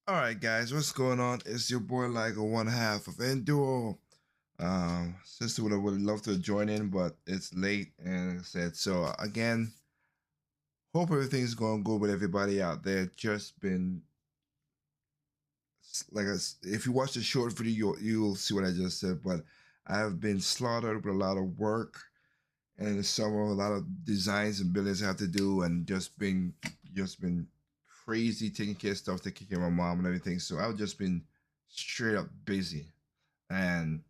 All right, guys, what's going on? It's your boy Ligo, one half of Enduro. Sister would love to join in, but it's late, and like I said, so again, hope everything's going good with everybody out there. Just been if you watch the short video, you'll see what I just said. But I have been slaughtered with a lot of work, and in the summer, a lot of designs and buildings I have to do, and just been crazy taking care of stuff, taking care of my mom and everything. So I've just been straight up busy. And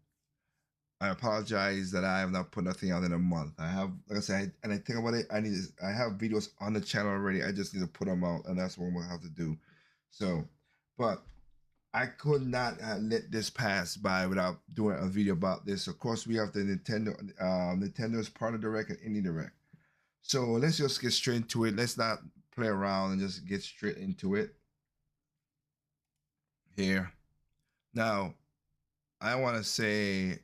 I apologize that I have not put nothing out in a month. I have, like I said, and I think about it, I have videos on the channel already. I just need to put them out, and that's what I'm gonna have to do. So, but I could not let this pass by without doing a video about this. Of course, we have the Nintendo's Partner Direct and Indie Direct. So let's just get straight into it. Let's not play around and just get straight into it here. Now, I want to say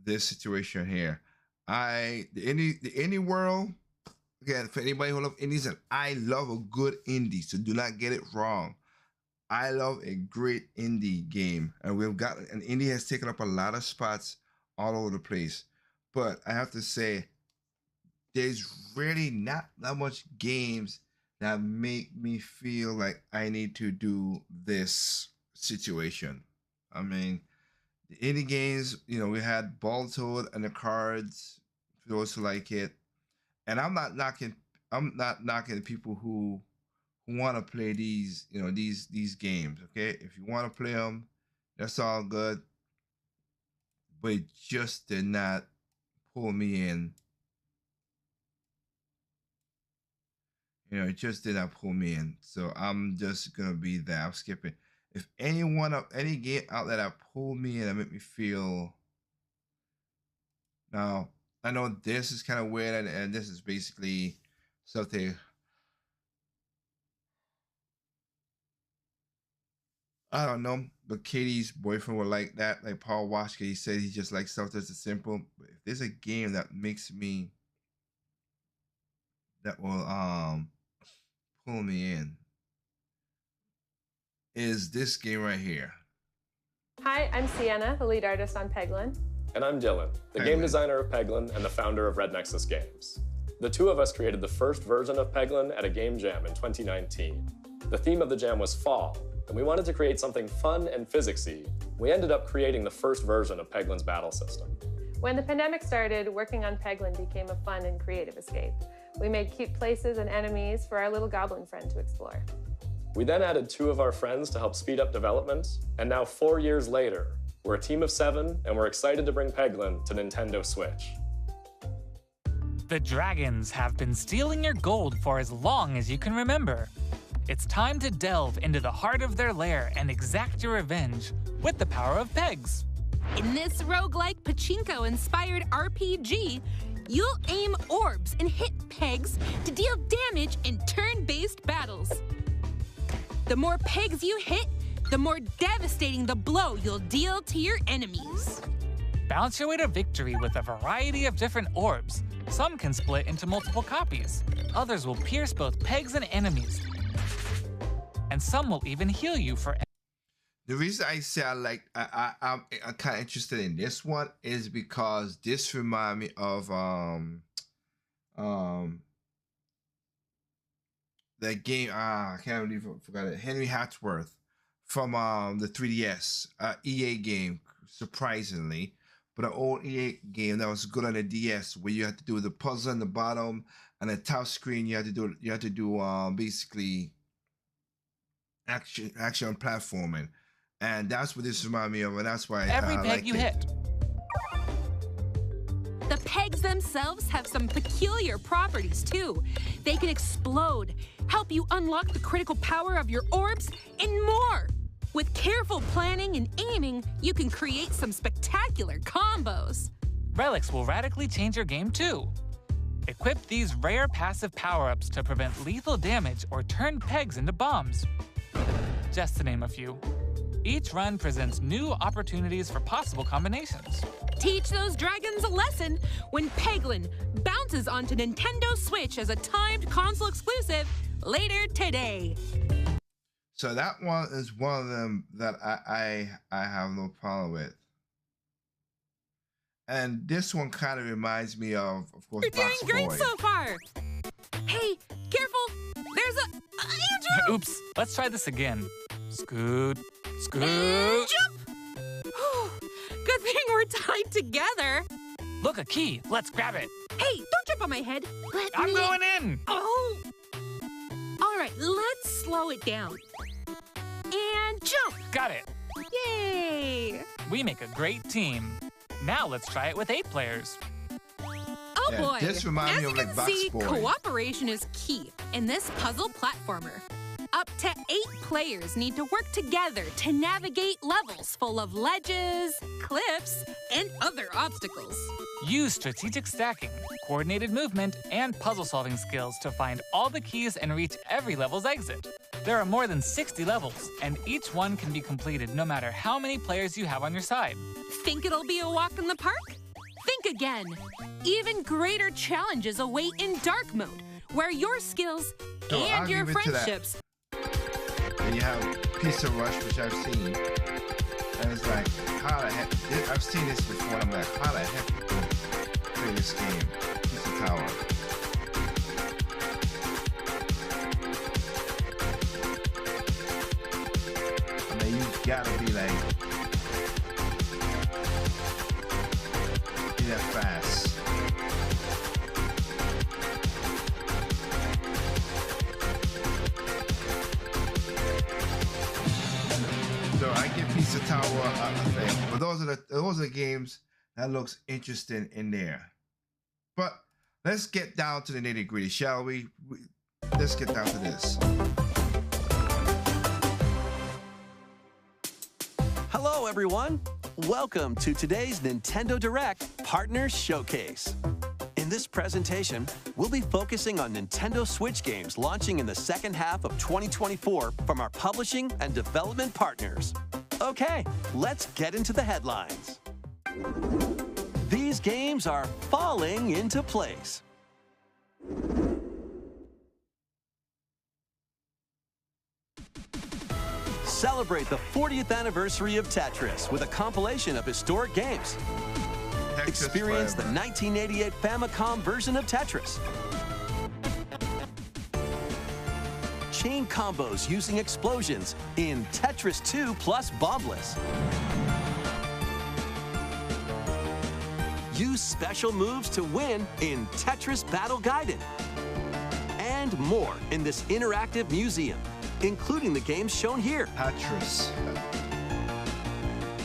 this situation here. The indie world, again, for anybody who loves indies, and I love a good indie, so do not get it wrong. I love a great indie game, and indie has taken up a lot of spots all over the place. But I have to say, there's really not that much games that make me feel like I need to do this situation. I mean, the indie games, we had Baltoad and the cards for those who like it. And I'm not knocking people who want to play these games, okay? If you want to play them, that's all good. But it just did not pull me in. It just did not pull me in. So I'm just gonna be there. I'm skipping. If any game out there that pulled me in and make me feel. Now, I know this is kind of weird, and this is basically something. I don't know, but Katie's boyfriend would like that. Like Paul Washke, he said he just likes stuff that's simple. But if there's a game that will pull me in, is this game right here. Hi, I'm Sienna, the lead artist on Peglin. And I'm Dylan, the game designer of Peglin and the founder of Red Nexus Games. The two of us created the first version of Peglin at a game jam in 2019. The theme of the jam was fall, and we wanted to create something fun and physicsy. We ended up creating the first version of Peglin's battle system. When the pandemic started, working on Peglin became a fun and creative escape. We made cute places and enemies for our little goblin friend to explore. We then added two of our friends to help speed up development, and now 4 years later, we're a team of 7, and we're excited to bring Peglin to Nintendo Switch. The dragons have been stealing your gold for as long as you can remember. It's time to delve into the heart of their lair and exact your revenge with the power of pegs. In this roguelike pachinko-inspired RPG, you'll aim orbs and hit pegs to deal damage in turn-based battles. The more pegs you hit, the more devastating the blow you'll deal to your enemies. Bounce your way to victory with a variety of different orbs. Some can split into multiple copies. Others will pierce both pegs and enemies. And some will even heal you for. The reason I say I'm kind of interested in this one is because this reminds me of that game. I can't believe I forgot it. Henry Hatsworth from the 3DS EA game, surprisingly, but an old EA game that was good on the DS, where you had to do the puzzle on the bottom and the top screen. You had to do basically action platforming. And that's what this reminds me of, and that's why every peg you hit. The pegs themselves have some peculiar properties, too. They can explode, help you unlock the critical power of your orbs, and more. With careful planning and aiming, you can create some spectacular combos. Relics will radically change your game, too. Equip these rare passive power-ups to prevent lethal damage or turn pegs into bombs. Just to name a few. Each run presents new opportunities for possible combinations. Teach those dragons a lesson when Peglin bounces onto Nintendo Switch as a timed console exclusive later today. So that one is one of them that I have no problem with. And this one kind of reminds me of course, You're doing Box great Boy. so far. Hey, careful! There's a Andrew! Oops, let's try this again. Scoot, And scoot. jump! Good thing we're tied together. Look, a key. Let's grab it. Hey, don't jump on my head. Let I'm me. going in. Oh! All right, let's slow it down. And jump! Got it. Yay! We make a great team. Now let's try it with 8 players. Oh Yeah, boy! this reminds As me you of, can like, Box see, Boy. cooperation is key in this puzzle platformer. Up to 8 players need to work together to navigate levels full of ledges, cliffs, and other obstacles. Use strategic stacking, coordinated movement, and puzzle-solving skills to find all the keys and reach every level's exit. There are more than 60 levels, and each one can be completed no matter how many players you have on your side. Think it'll be a walk in the park? Think again. Even greater challenges await in dark mode, where your skills So I'll and your give it to that. friendships. And you have Pizza Rush, which I've seen. And it's like, how the heck? I've seen this before. And I'm like, how the heck did you play this game? Pizza Tower. I mean, you gotta be like, be that fast. So I give Pizza Tower a thing. But those are the games that looks interesting in there. But let's get down to the nitty gritty, shall we? Let's get down to this. Hello, everyone. Welcome to today's Nintendo Direct Partner Showcase. In this presentation, we'll be focusing on Nintendo Switch games launching in the second half of 2024 from our publishing and development partners. Okay, let's get into the headlines. These games are falling into place. Celebrate the 40th anniversary of Tetris with a compilation of historic games. Tetris Experience the forever. 1988 Famicom version of Tetris. Chain combos using explosions in Tetris 2 plus Bombless. Use special moves to win in Tetris Battle Gaiden. And more in this interactive museum, including the games shown here. Tetris.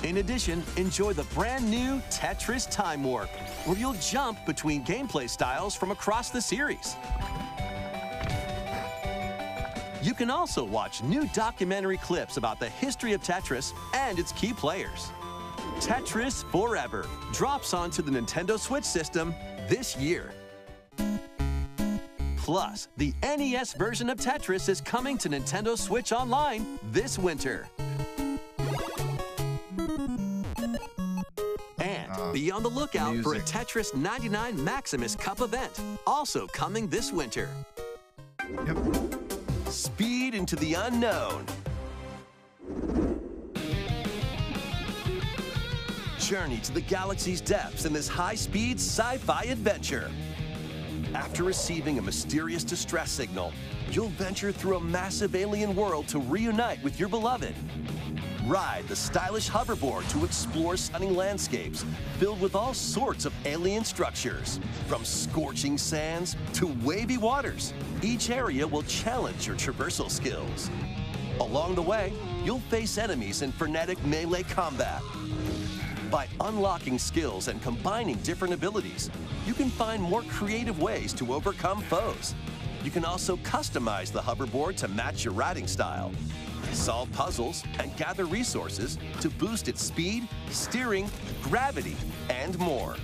In addition, enjoy the brand new Tetris Time Warp, where you'll jump between gameplay styles from across the series. You can also watch new documentary clips about the history of Tetris and its key players. Tetris Forever drops onto the Nintendo Switch system this year. Plus, the NES version of Tetris is coming to Nintendo Switch Online this winter. And be on the lookout for a music. Tetris 99 Maximus Cup event, also coming this winter. Yep. Speed into the unknown. Journey to the galaxy's depths in this high-speed sci-fi adventure. After receiving a mysterious distress signal, you'll venture through a massive alien world to reunite with your beloved. Ride the stylish hoverboard to explore stunning landscapes filled with all sorts of alien structures. From scorching sands to wavy waters, each area will challenge your traversal skills. Along the way, you'll face enemies in frenetic melee combat. By unlocking skills and combining different abilities, you can find more creative ways to overcome foes. You can also customize the hoverboard to match your riding style, solve puzzles, and gather resources to boost its speed, steering, gravity, and more.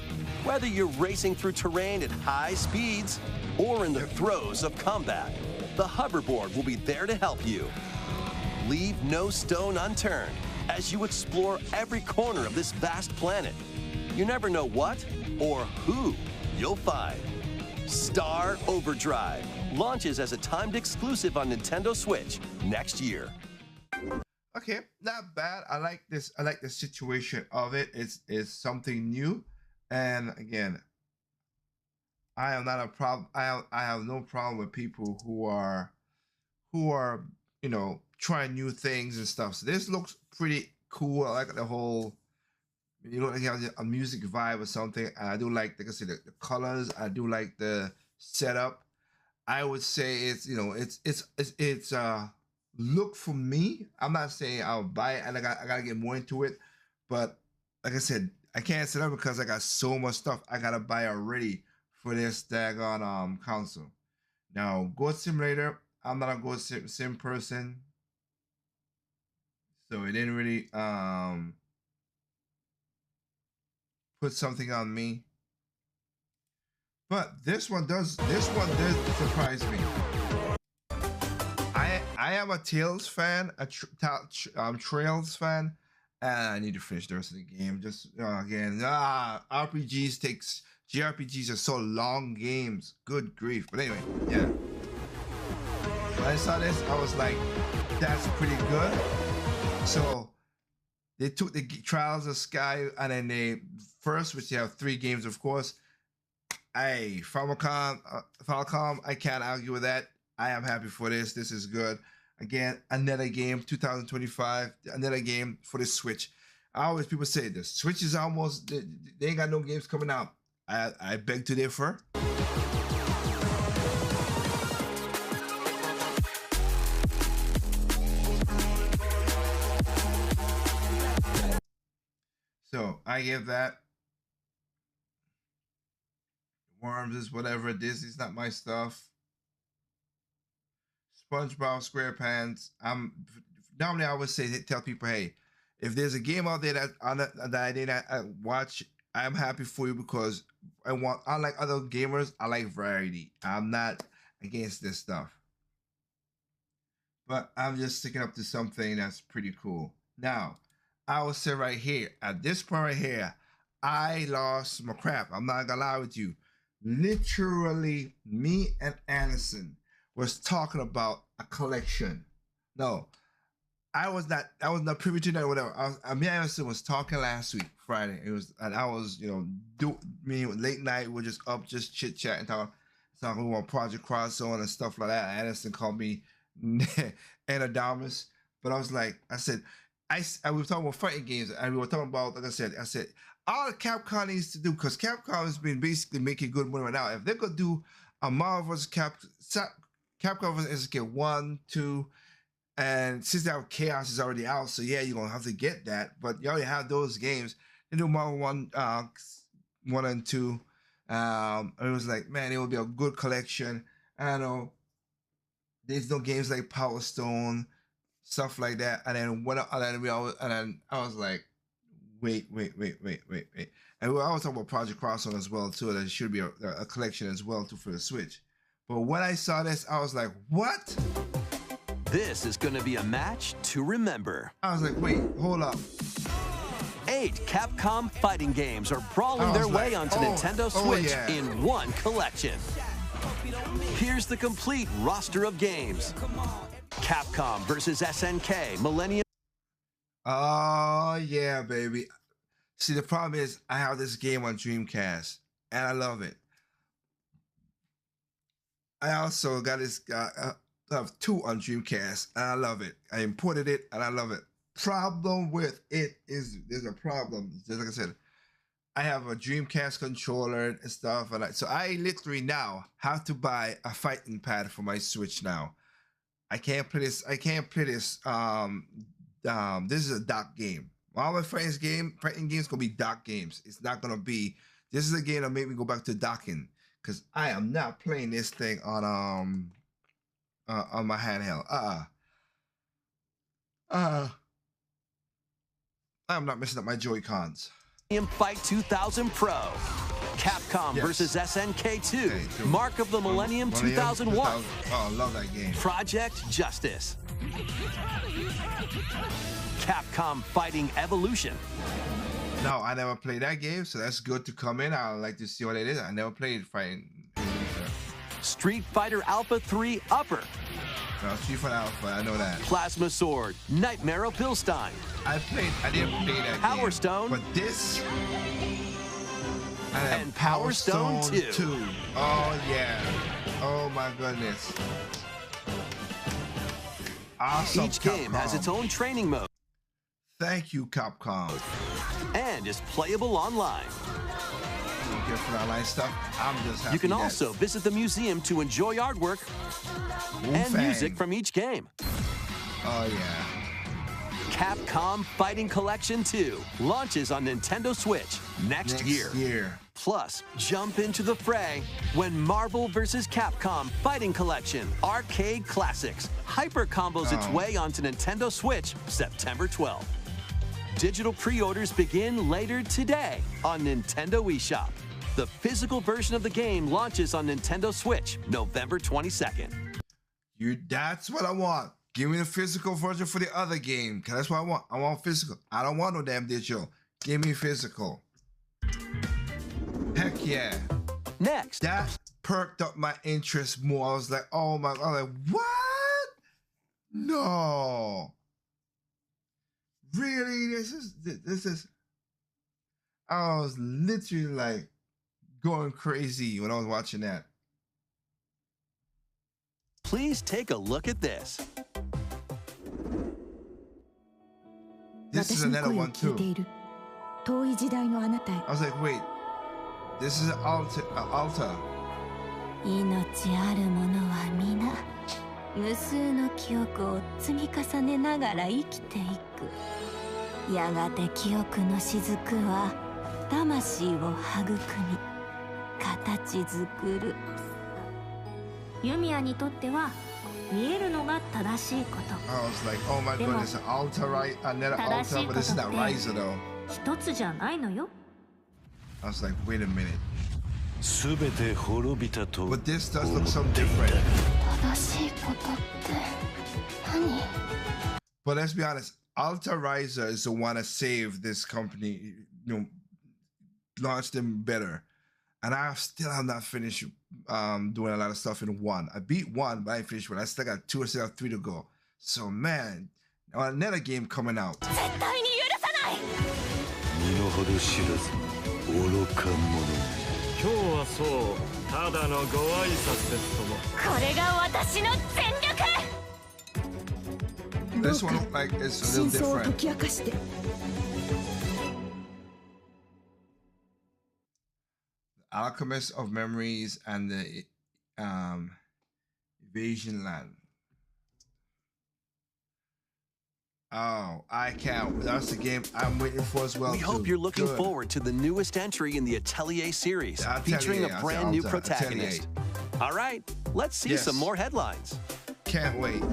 Whether you're racing through terrain at high speeds or in the throes of combat, the hoverboard will be there to help you. Leave no stone unturned as you explore every corner of this vast planet. You never know what or who you'll find. Star Overdrive launches as a timed exclusive on Nintendo Switch next year. Okay, not bad. I like this. I like the situation of it. It's something new, and again, I am not a problem. I have no problem with people who are trying new things and stuff. So this looks pretty cool. I like the whole like you have a music vibe or something. I do like I said, the colors. I do like the setup. I would say it's look for me. I'm not saying I'll buy it, and I gotta get more into it. But like I said, I can't set up because I got so much stuff I gotta buy already for this daggone console. Now, Goat Simulator, I'm not a Goat Sim person, so it didn't really put something on me. But this one did surprise me. I am a Tales fan, a Trails fan, and I need to finish the rest of the game. Just again, JRPGs are so long games. Good grief. But anyway, yeah. When I saw this, I was like, that's pretty good. So they took the Trials of Sky, and then they first, which they have 3 games, of course. Hey, Falcom, I can't argue with that. I am happy for this. This is good. Again, another game, 2025, another game for the Switch. People say the Switch is almost, they ain't got no games coming out. I beg to differ. So I give that. Worms is whatever. Disney's not my stuff. SpongeBob SquarePants. Normally I would tell people, hey, if there's a game out there that I didn't watch, I'm happy for you because unlike other gamers, I like variety. I'm not against this stuff, but I'm just sticking up to something that's pretty cool. Now, I will say right here, at this point right here, I lost my crap. I'm not gonna lie with you. Literally, me and Anderson was talking about a collection. No, I was not privy to that. Whatever. Me and Anderson was talking last week, Friday. I was, late night. We're just up, just chit chatting, talking about Project Crossover and stuff like that. Anderson called me Anadamus, but I said, we were talking about fighting games, and we were talking about, like I said, all that Capcom needs to do, because Capcom has been basically making good money right now. If they could do a Marvel vs. Capcom vs. SNK 1, 2, and since that Chaos is already out, so yeah, you're going to have to get that, but you already have those games. They do Marvel 1 and 2. And it was like, man, it would be a good collection. I know there's no games like Power Stone, stuff like that. And then I was like, wait. And we always talk about Project Crossover as well too. There should be a collection as well too for the Switch. But when I saw this, I was like, what? This is going to be a match to remember. I was like, wait, hold up. 8 Capcom fighting games are brawling their way onto Nintendo Switch in one collection. Here's the complete roster of games. Capcom vs. SNK Millennium. Oh, yeah, baby. See, the problem is I have this game on Dreamcast, and I love it. I also got this, I have 2 on Dreamcast, and I love it. I imported it, and I love it. Problem with it is there's a problem. Just like I said, I have a Dreamcast controller and stuff, so I literally now have to buy a fighting pad for my Switch now. I can't play this. This is a dock game. All my friends' fighting games gonna be dock games. It's not gonna be. This is a game that made me go back to docking because I am not playing this thing on my handheld. I'm not messing up my Joy-Cons. Fight 2000 Pro. Capcom vs. SNK 2. Mark of the Millennium 2001. Oh, I love that game. Project Justice. Capcom Fighting Evolution. No, I never played that game, so that's good to come in. I would like to see what it is. I never played Fighting Evolution. Street Fighter Alpha 3 Upper. No, Street Fighter Alpha, I know that. Plasma Sword, Nightmare of Bilstein. I didn't play that Power game, Stone. but this... I have And Power Stone 2. Oh, yeah. Oh, my goodness. Awesome, Each game Capcom. has its own training mode Thank you, Capcom. and is playable online. Get for online stuff. I'm just happy. You can that also visit the museum to enjoy artwork and Wu-Fang. music from each game. Oh, yeah. Capcom Fighting Collection 2 launches on Nintendo Switch next year. Plus, jump into the fray when Marvel vs. Capcom Fighting Collection Arcade Classics hyper combos its way onto Nintendo Switch September 12th. Digital pre-orders begin later today on Nintendo eShop. The physical version of the game launches on Nintendo Switch November 22nd. That's what I want. Give me the physical version for the other game. Cause that's what I want. I want physical. I don't want no damn digital. Give me physical. Heck yeah. Next, That perked up my interest more. I was like, oh my, I was like, what? No. Really? This is, I was literally like going crazy when I was watching that. please take a look at this. This is another one too. 遠い時代のあなたへ I was like, wait, this is Alta. 命ある者は皆無数の記憶を積み重ねながら生きていくやがて記憶の雫は魂を育み形作るユミヤにとっては見えるのが正しいこと I was like, oh my goodness, Alta, right? Another Alta, but this is not Riser though. 一つじゃないのよ I was like, wait a minute. すべて滅びたと But this does look so different. 正しいことって何 But let's be honest, Alta Riser is the one that saved this company, you know, launched them better. And I still have not finished doing a lot of stuff in one. I beat one, but I ain't finished one. I still got 2 or still have 3 to go. So man, another game coming out. 絶対に許さない身の程知らず愚か者今日はそうただのご挨拶ですともこれが私の全力 This one, like, it's a 真 little 相を解 different. き明かして Alchemist of Memories and the Evasion Land. Oh, I can't. That's the game I'm waiting for as well. We hope too. you're looking Good. forward to the newest entry in the Atelier series, The Atelier, featuring I a said brand new Atelier. protagonist. All right, let's see Yes. some more headlines. Can't wait.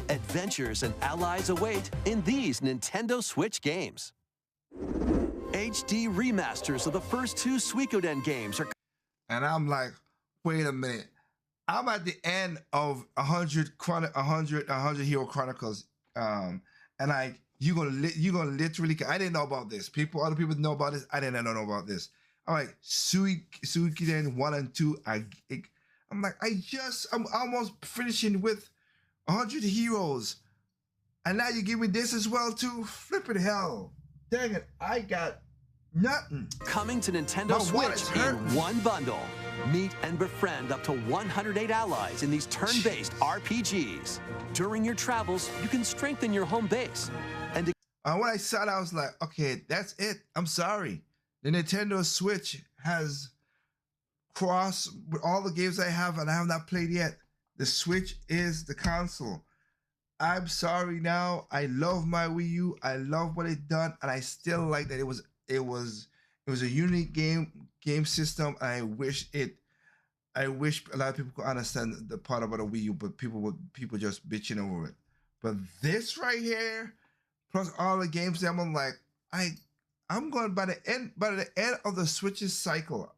Adventures and allies await in these Nintendo Switch games. HD remasters of the first 2 Suikoden games are And I'm like, wait a minute. I'm at the end of 100 Hero Chronicles. And you're gonna literally, I didn't know about this. Other people know about this. I didn't know about this. I'm like, Suikoden 1 and 2. I'm like, I'm almost finishing with 100 heroes. And now you give me this as well too? Flippin' hell. Dang it, I got nothing. coming to Nintendo My wallet's Switch in hurting. one bundle. Meet and befriend up to 108 allies in these turn-based RPGs. During your travels, you can strengthen your home base. And When I saw that, I was like, okay, that's it. I'm sorry. The Nintendo Switch has crossed with all the games I have, and I have not played yet. The Switch is the console. I'm sorry now. I love my Wii U. I love what it done, and I still like that it was a unique game system. I wish a lot of people could understand the part about the Wii U, but people just bitching over it. But this right here, plus all the games, I'm like, I'm going by the end of the Switch's cycle.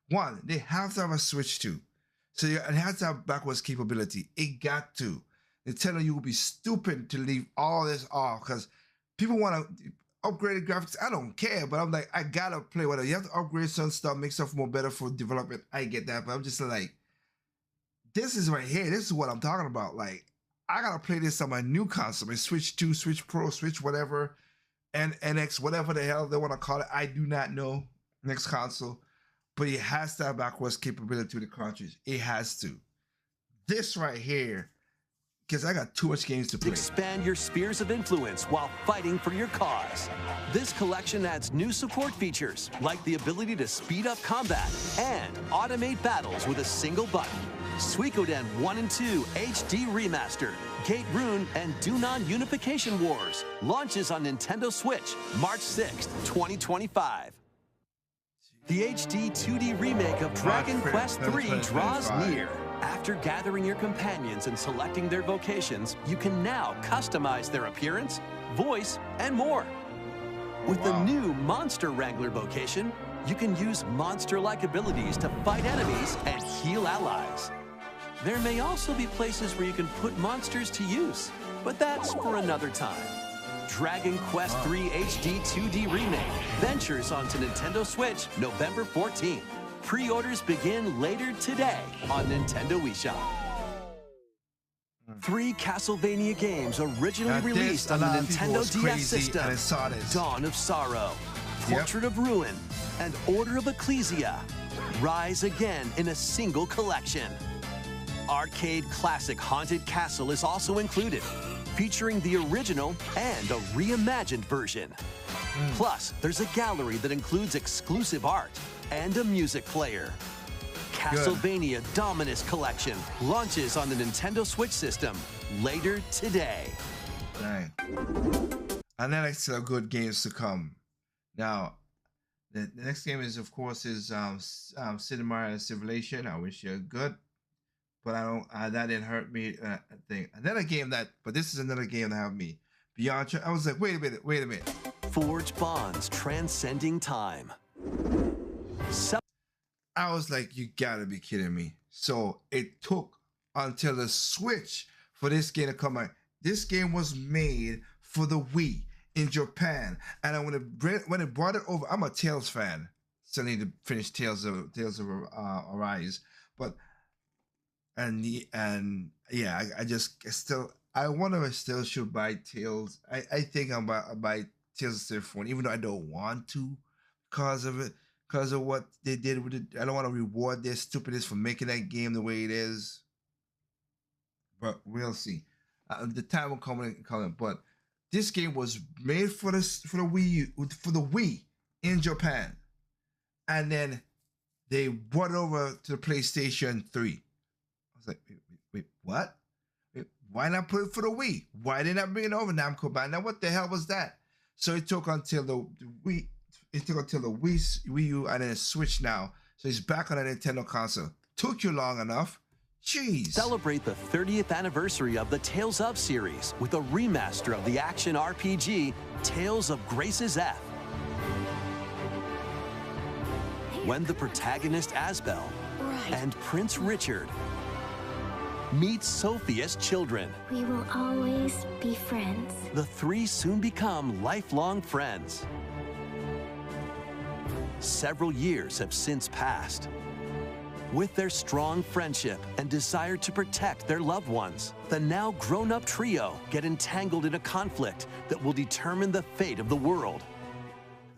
One, they have to have a Switch 2. So it has to have backwards capability. It got to. They're telling you will be stupid to leave all this off because people want to upgrade the graphics. I don't care, but I'm like, I gotta play whatever. You have to upgrade some stuff, make stuff more better for development. I get that, but I'm just like, this is right here. This is what I'm talking about. Like, I gotta play this on my new console, my Switch 2, Switch Pro, Switch whatever, and NX, whatever the hell they want to call it. I do not know. Next console, but it has to have backwards capability to the cartridge. It has to. This right here, because I got too much games to play. Expand your spheres of influence while fighting for your cause. This collection adds new support features, like the ability to speed up combat and automate battles with a single button. Suikoden 1 and 2 HD Remastered, Gate Rune, and Dunan Unification Wars launches on Nintendo Switch March 6th, 2025. The HD 2D remake of Dragon Quest III draws near. After gathering your companions and selecting their vocations, you can now customize their appearance, voice, and more. With the new Monster Wrangler vocation, you can use monster-like abilities to fight enemies and heal allies. There may also be places where you can put monsters to use, but that's for another time. Dragon Quest III HD 2D Remake ventures onto Nintendo Switch November 14th. Pre-orders begin later today on Nintendo eShop. 3 Castlevania games originally released on the Nintendo DS system: Dawn of Sorrow, Portrait of Ruin, and Order of Ecclesia rise again in a single collection. Arcade classic Haunted Castle is also included, featuring the original and a reimagined version. Plus, there's a gallery that includes exclusive art and a music player. Castlevania Dominus Collection launches on the Nintendo Switch system later today. Right. And then next good games to come. Now, the next game is, of course, Sid Meier's Civilization. I wish you good, but I don't. That didn't hurt me. Thing. Another game but this is another game that have me beyond. I was like, wait a minute. Forge Bonds Transcending Time. I was like, you gotta be kidding me. So it took until the Switch for this game to come out. This game was made for the Wii in Japan. And when it brought it over, I'm a Tales fan. Still need to finish Tales of Arise. But, I wonder if I still should buy Tales. I think I'm about to buy Tales of Symphonia, even though I don't want to because of what they did with it. I don't want to reward their stupidness for making that game the way it is. But we'll see. The time will come. But this game was made for the Wii in Japan, and then they brought it over to the PlayStation 3. I was like, wait, what? Why not put it for the Wii? Why did not bring it over Namco Bandai? Now what the hell was that? So it took until the Wii. It took until the Wii U and then it switched now. So he's back on a Nintendo console. Took you long enough. Jeez. Celebrate the 30th anniversary of the Tales of series with a remaster of the action RPG Tales of Grace's F. When the protagonist Asbel and Prince Richard meet Sophia's children, We will always be friends. the 3 soon become lifelong friends. Several years have since passed. With their strong friendship and desire to protect their loved ones, the now grown-up trio get entangled in a conflict that will determine the fate of the world.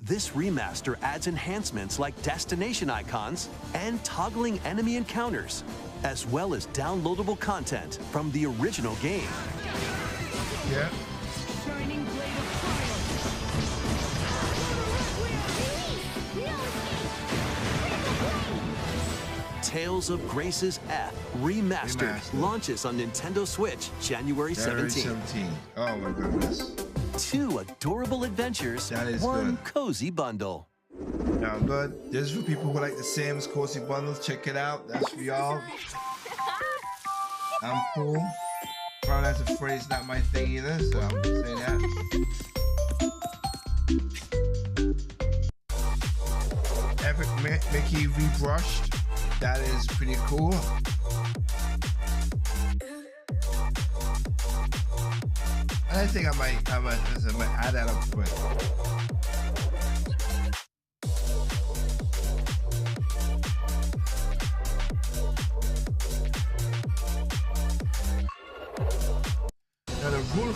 This remaster adds enhancements like destination icons and toggling enemy encounters, as well as downloadable content from the original game. Yeah. Shining blade of triumph. Tales of Grace's F Remastered launches on Nintendo Switch January 17th. Oh my goodness. 2 adorable adventures, That is 1 good. cozy bundle. Now good. This is for people who like the Sims cozy bundles. Check it out. That's for y'all. I'm cool. Probably that's a phrase not my thing either, so I'm just saying that. Epic Mickey rebrushed. That is pretty cool. I think I might add that up to it.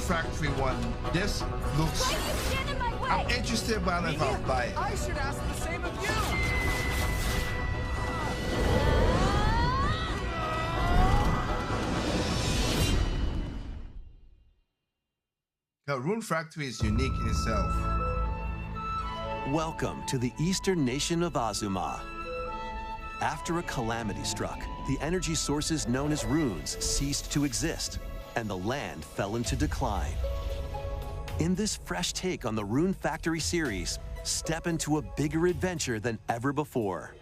Factory one. This looks. Why do you stand in my way? I'm interested, but I don't know if I'll buy it. I should ask the same of you. Now, Rune Factory is unique in itself. Welcome to the eastern nation of Azuma. After a calamity struck, the energy sources known as runes ceased to exist, and the land fell into decline. In this fresh take on the Rune Factory series, step into a bigger adventure than ever before.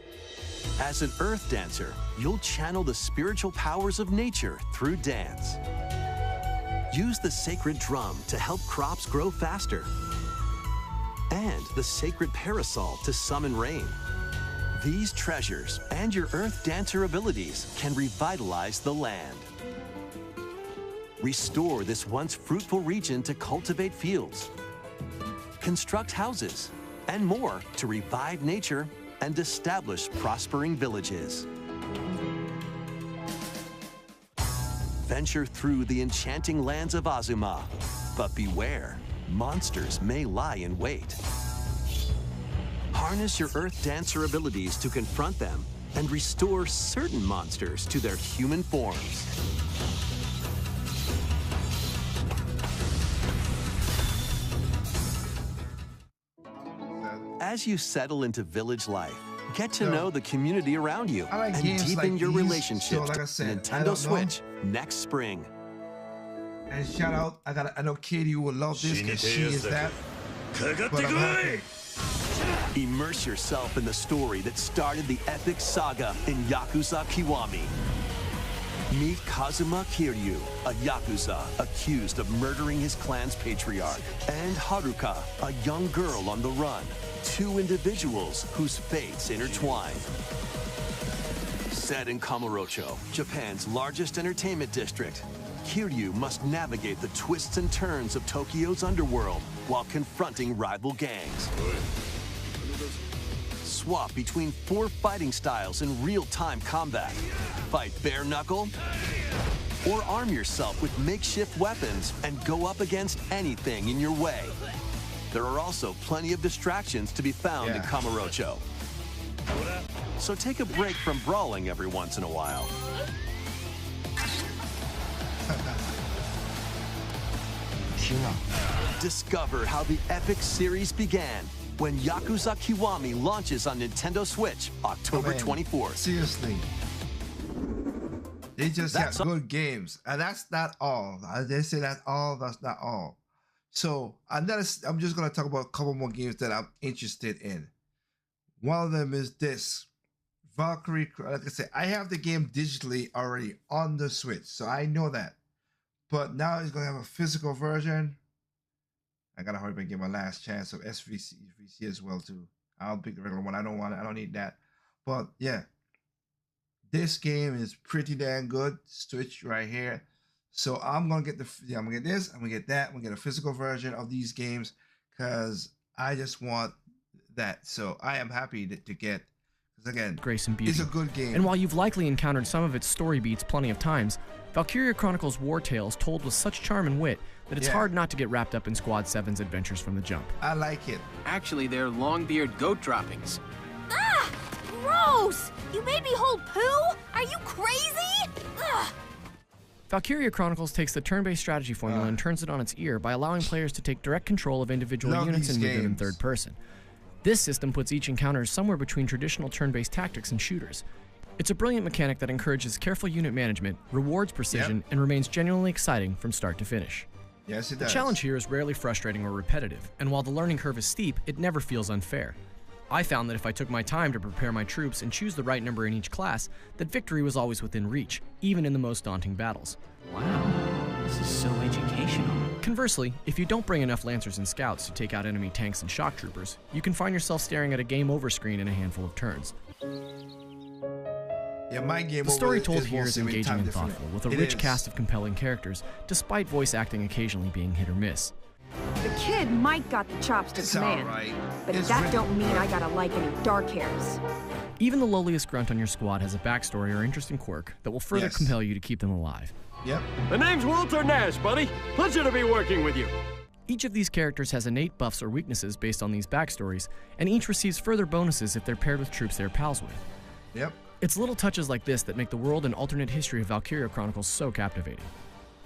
As an earth dancer, you'll channel the spiritual powers of nature through dance. Use the sacred drum to help crops grow faster, and the sacred parasol to summon rain. These treasures and your earth dancer abilities can revitalize the land. Restore this once fruitful region to cultivate fields, construct houses, and more to revive nature and establish prospering villages. Venture through the enchanting lands of Azuma, but beware, monsters may lie in wait. Harness your Earth Dancer abilities to confront them and restore certain monsters to their human forms. As you settle into village life, get to know the community around you like and games deepen like your these. relationships So, like I to said, I Nintendo don't know. Switch next spring. And shout out, I know Katie will love this because she is that. But I'm happy. Immerse yourself in the story that started the epic saga in Yakuza Kiwami. Meet Kazuma Kiryu, a Yakuza accused of murdering his clan's patriarch, and Haruka, a young girl on the run, two individuals whose fates intertwine. Set in Kamurocho, Japan's largest entertainment district, Kiryu must navigate the twists and turns of Tokyo's underworld while confronting rival gangs. Swap between 4 fighting styles in real-time combat. Fight bare knuckle, or arm yourself with makeshift weapons and go up against anything in your way. There are also plenty of distractions to be found in Kamurocho. So take a break from brawling every once in a while. Discover how the epic series began when Yakuza Kiwami launches on Nintendo Switch October 24th. Seriously. They just got good games. And that's not all. They say that's all, that's not all. So I'm just going to talk about a couple more games that I'm interested in. One of them is this. Valkyrie, like I said, I have the game digitally already on the Switch, so I know that. But now it's going to have a physical version. I got to hurry up and get my last chance of SVC as well, too. I'll pick the regular one. I don't need that. But yeah, this game is pretty damn good. Switch right here. So I'm going to get I'm going to get this. I'm going to get that. I'm going to get a physical version of these games because I just want that. So I am happy to get. Again, grace and beauty. It's a good game. And while you've likely encountered some of its story beats plenty of times, Valkyria Chronicles War Tales told with such charm and wit that it's hard not to get wrapped up in Squad 7's adventures from the jump. I like it. Actually, they're long-beard goat droppings. Ah! Gross! You made me hold poo? Are you crazy? Ugh! Valkyria Chronicles takes the turn-based strategy formula and turns it on its ear by allowing players to take direct control of individual units and move them in third person. This system puts each encounter somewhere between traditional turn-based tactics and shooters. It's a brilliant mechanic that encourages careful unit management, rewards precision, and remains genuinely exciting from start to finish. Yes, it does. The challenge here is rarely frustrating or repetitive, and while the learning curve is steep, it never feels unfair. I found that if I took my time to prepare my troops and choose the right number in each class, that victory was always within reach, even in the most daunting battles. Wow, this is so educational. Conversely, if you don't bring enough Lancers and Scouts to take out enemy tanks and shock troopers, you can find yourself staring at a game over screen in a handful of turns. Yeah, my game the story told here is engaging and thoughtful, with a rich cast of compelling characters, despite voice acting occasionally being hit or miss. The kid might got the chops to command, but that don't mean I gotta like any dark hairs. Even the lowliest grunt on your squad has a backstory or interesting quirk that will further compel you to keep them alive. Yep. The name's Walter Nash, buddy. Pleasure to be working with you. Each of these characters has innate buffs or weaknesses based on these backstories, and each receives further bonuses if they're paired with troops they're pals with. Yep. It's little touches like this that make the world and alternate history of Valkyria Chronicles so captivating.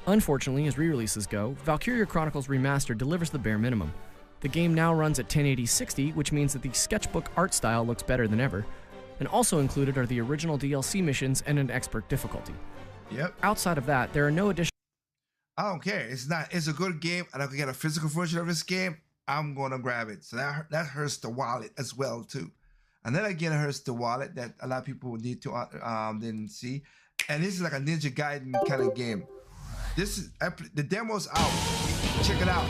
Unfortunately, as re-releases go, Valkyria Chronicles Remastered delivers the bare minimum. The game now runs at 1080-60, which means that the sketchbook art style looks better than ever, and also included are the original DLC missions and an expert difficulty. Yep. Outside of that, there are no additional... I don't care. It's a good game, and I can get a physical version of this game. I'm gonna grab it. So that hurts the wallet as well too. And then again, it hurts the wallet that a lot of people need to didn't see. And this is like a Ninja Gaiden kind of game. This is the demo's out. Check it out.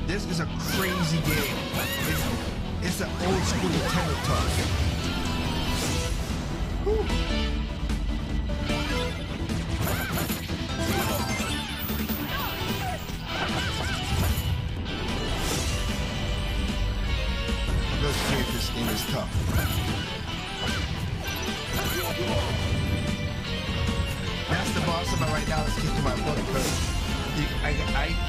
This is a crazy game. It's an old school Nintendo touch. This game is tough. That's the boss of it right now. Let's get to my book because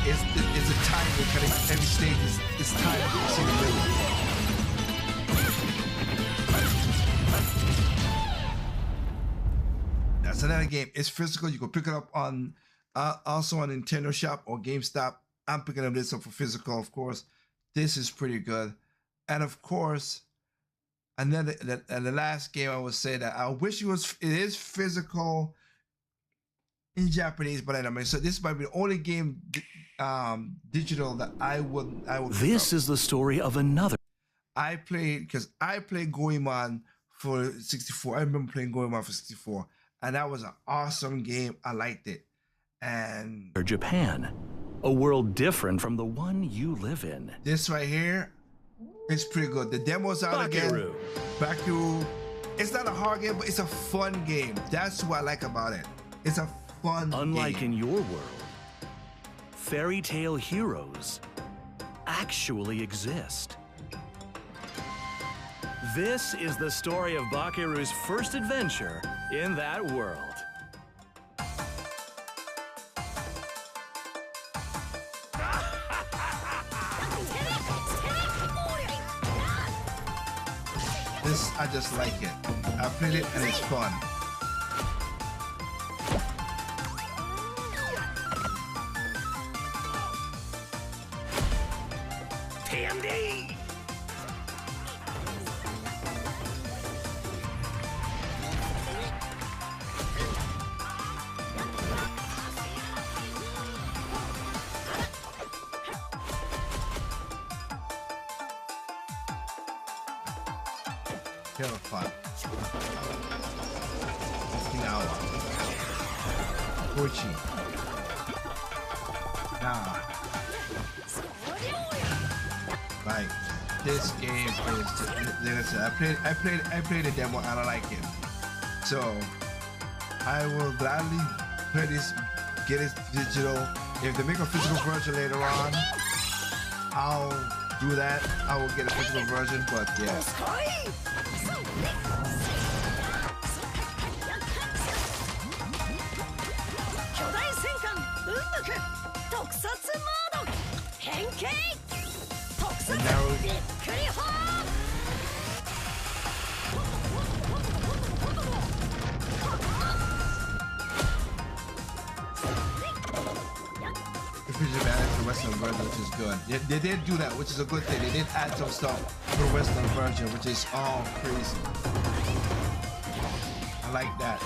it's a time to kind of every stage is time to see the middle. That's another game. It's physical. You can pick it up on also on Nintendo Shop or GameStop. I'm picking up this up for physical, of course. This is pretty good. And of course, the last game I would say that I wish it is physical in Japanese, but I mean, so this might be the only game digital that I would. This is the story of another. I played Goemon for 64. I remember playing Goemon for 64, and that was an awesome game. I liked it. And Japan, a world different from the one you live in. This right here. It's pretty good. The demo's out again. Bakiru. It's not a hard game, but it's a fun game. That's what I like about it. It's a fun Unlike game. in your world, fairy tale heroes actually exist. This is the story of Bakiru's first adventure in that world. I just like it. I played it and it's fun. Tandy! Terrified. Okinawa. Kochi. Like this game is. I played the demo and I like it. So I will gladly play this, get it digital. If they make a physical version later on, I'll do that. I will get a physical version, but yeah. And now the Western version, which is good. They did do that, which is a good thing. They did add some stuff for the Western version, which is all crazy. I like that.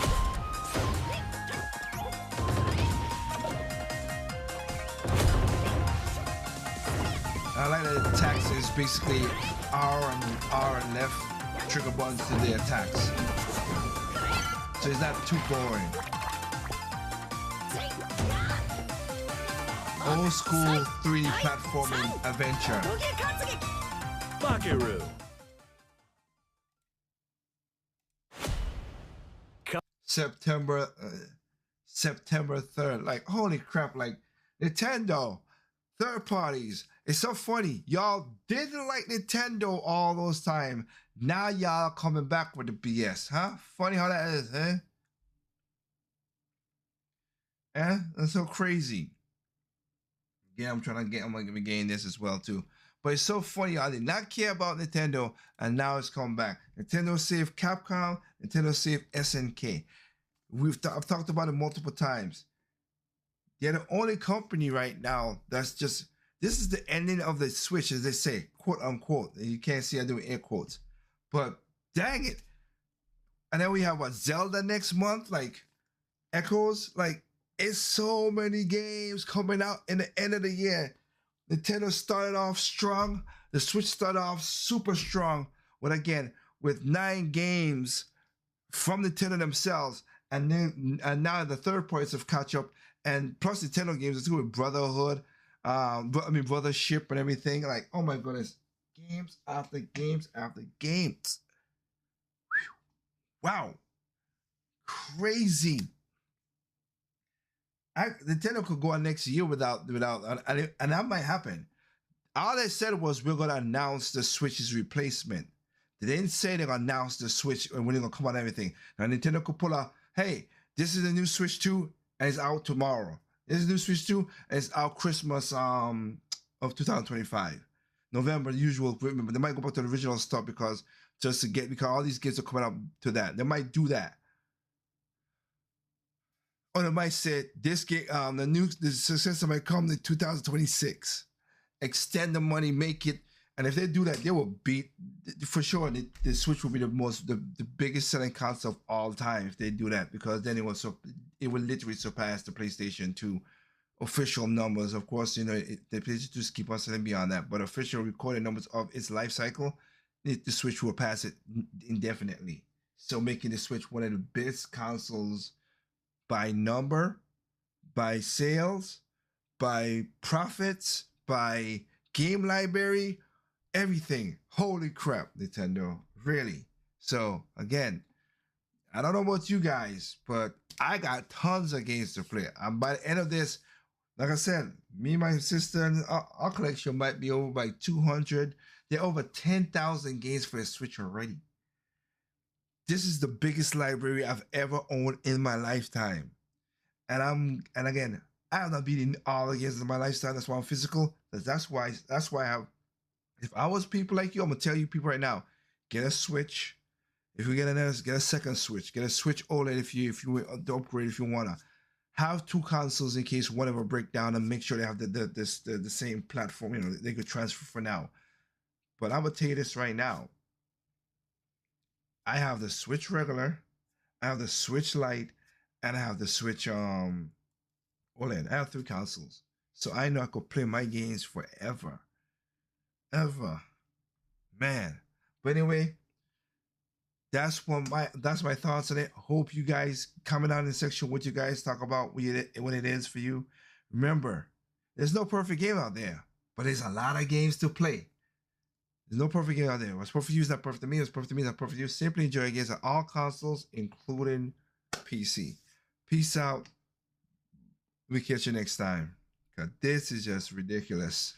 I like that the attacks is basically R and left trigger buttons to the attacks. So it's not too boring. Old school 3D platforming adventure. Bakiru. September 3rd. Like, holy crap, like Nintendo, third parties. It's so funny. Y'all didn't like Nintendo all those time. Now y'all coming back with the BS, huh? Funny how that is, huh? Yeah, that's so crazy. Yeah, I'm gonna be getting this as well too. But it's so funny. I did not care about Nintendo, and now it's come back. Nintendo saved Capcom. Nintendo saved SNK. I've talked about it multiple times. They're the only company right now that's just. This is the ending of the Switch, as they say, quote unquote. You can't see I do air quotes, but dang it. And then we have what, Zelda next month, like Echoes, like it's so many games coming out in the end of the year. Nintendo started off strong. The Switch started off super strong with 9 games from Nintendo themselves, and now the third parties have caught up, and plus Nintendo games too with Brotherhood, Brothership and everything. Like, oh my goodness, games after games after games. Wow, crazy. Nintendo could go on next year without, and that might happen. All they said was we're gonna announce the Switch's replacement. They didn't say they're gonna announce the Switch and when they're gonna come out and everything. Now Nintendo could pull out, hey, this is the new Switch 2 and it's out tomorrow. This is the new Switch 2 and it's out Christmas of 2025. November, usual. Remember, they might go back to the original stuff because all these games are coming out to that. They might do that. Or they might say this game, the successor might come in 2026. Extend the money, make it, and if they do that, they will beat for sure. The Switch will be the biggest selling console of all time if they do that, because then it will literally surpass the PlayStation 2 official numbers. Of course, the PlayStation 2 keep on selling beyond that, but official recorded numbers of its life cycle, the Switch will pass it indefinitely. So making the Switch one of the best consoles by number, by sales, by profits, by game library, everything. Holy crap, Nintendo. Really. So, again, I don't know about you guys, but I got tons of games to play. By the end of this, like I said, me and my sister, and our collection might be over by 200. There are over 10,000 games for the Switch already. This is the biggest library I've ever owned in my lifetime. And again, I have not beaten all the games in my lifetime. That's why I'm physical. That's why I have. If I was people like you, I'm gonna tell you people right now, get a Switch. If you get get a second Switch. Get a Switch OLED if you upgrade if you wanna. Have 2 consoles in case one ever break down, and make sure they have the same platform. They could transfer for now. But I'm gonna tell you this right now. I have the Switch regular, I have the Switch Lite, and I have the Switch OLED. I have 3 consoles, so I know I could play my games forever, ever, man. But anyway, that's my thoughts on it. Hope you guys comment down in the section what you guys talk about when it is for you. Remember, there's no perfect game out there, but there's a lot of games to play. There's no perfect game out there. What's perfect for you is not perfect to me. What's perfect to me is not perfect for you. Simply enjoy games on all consoles, including PC. Peace out. We catch you next time. Because this is just ridiculous.